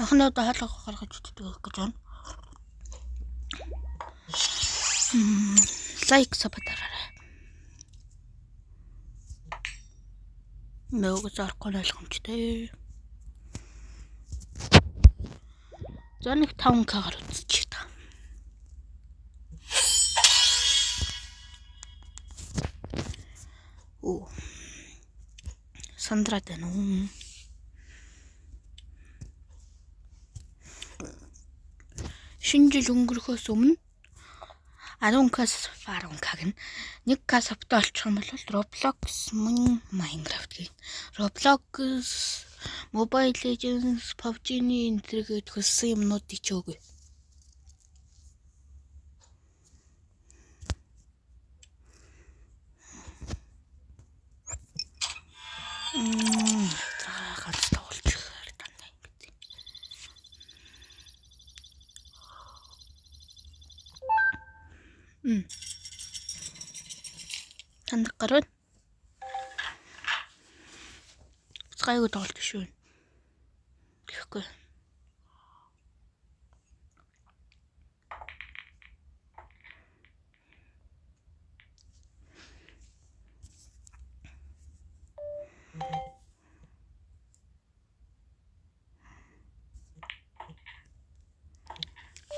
Анхнаа хаалга гаргаж ütдэг гэж байна. Лайк сабатараа. Мөөг зарахгүй ойлгомжтой. За нэг 5k-гаар үзчих та. Сандраад байна уу? Шинэ жил өнгөрөхөөс өмнө 10k-аас 10k гэн 1k сабтай олчих юм бол Roblox мөн Minecraft гэх. Roblox, Mobile Legends, PUBG-ний энтергээд хөссөн юмнуудыг ч өгөө. Ганц тоглож харагдана гэдэг. Танд гарвал цайг тоглож шүү. Тэгэхгүй.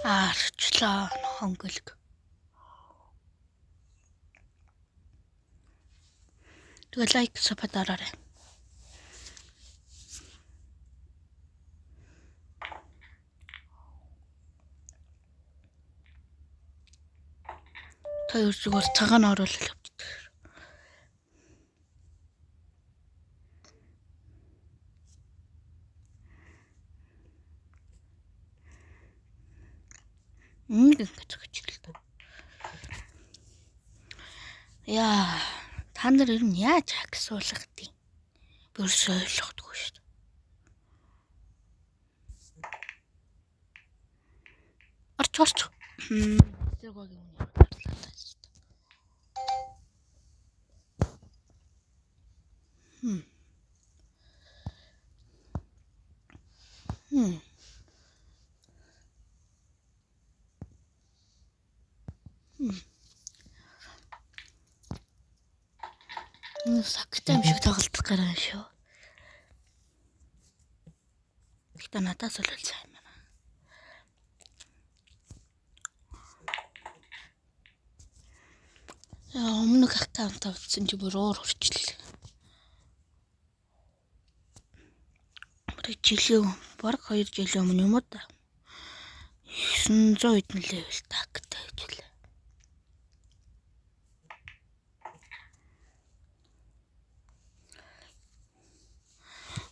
Арчлаа хонголг. Тэгээ лайк сабатараа. Та зүгээр цагаан оруулал авчдаг. Ингэж хэвчээлээ. Яа, та нар ер нь яаж хаксуулах гэдэг би өөрсдөө ойлгохгүй шүү дээ. Орч. Зэрэггүй юм яа. Сактай юм шиг тоглох гараа шүү. Гэтэ надаас л сайн байна. Өмнөх аккаунт авсан чи бүр уур хүрчлээ. Жилийн баг 2 жилийн өмнө юм уу та. 900 эдэн левел тагтай ажиллаа.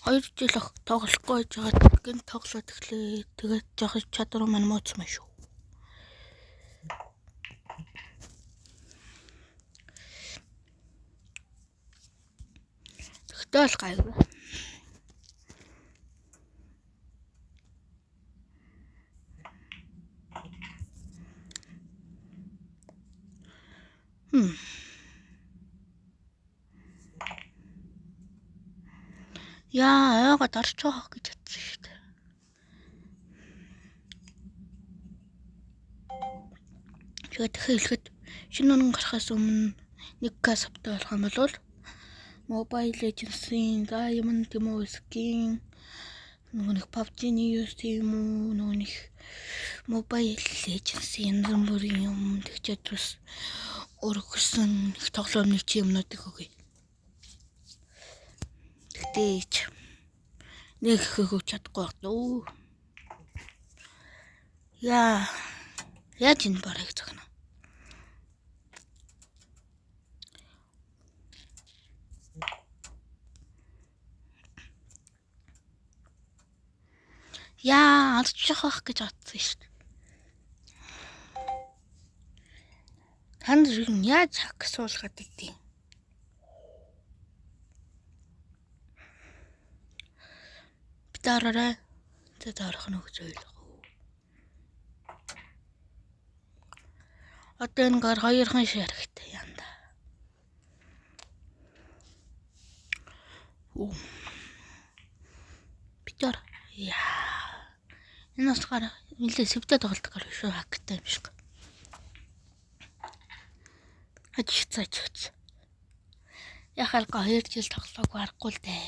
Хоёр жил тоглохгүй жагаад гин тоглоод эхлэе. Тэгээд жоох чадвар маань мууцсан шүү. Тэгтэл гайгүй. Яа, яагаад орч байгаа гэж бодсон шүү дээ. Тэгээд хэлэхэд шинэ онон гарахаас өмнө 1k сабтай болох юм бол Mobile Legends-ийн Diamond Skin нэг PUBG-ний юу тийм үү нэг Mobile Legends-ийн янз бүрийн юм тэгчээд бас өргөсөн их тоглоомны чи юмнуудыг өгье. Тэгтээч нэг хөөж чадахгүй байна. Яаж энэ барыг зогно. Алчих واخ гэж бодсон шүү дээ. Танд яаж хаксуулгаад идэв? Битаараа дарах нь хөзөөлөх. Одоо энэ гар 2хан ширхтээ янда. Битаар яа. Энэ усгаар нэлээ сэвдэ тоглолдог шүү хактай юм шиг. Ажигц. Яхалга 2 жил тоглоог аргагүй л дээ.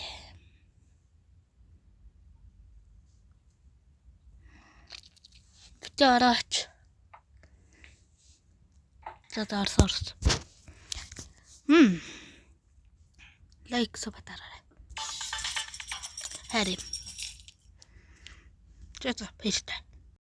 Битээ орооч. За даарсарс. Лайк сабатараа. Харин. За пэйжтэй.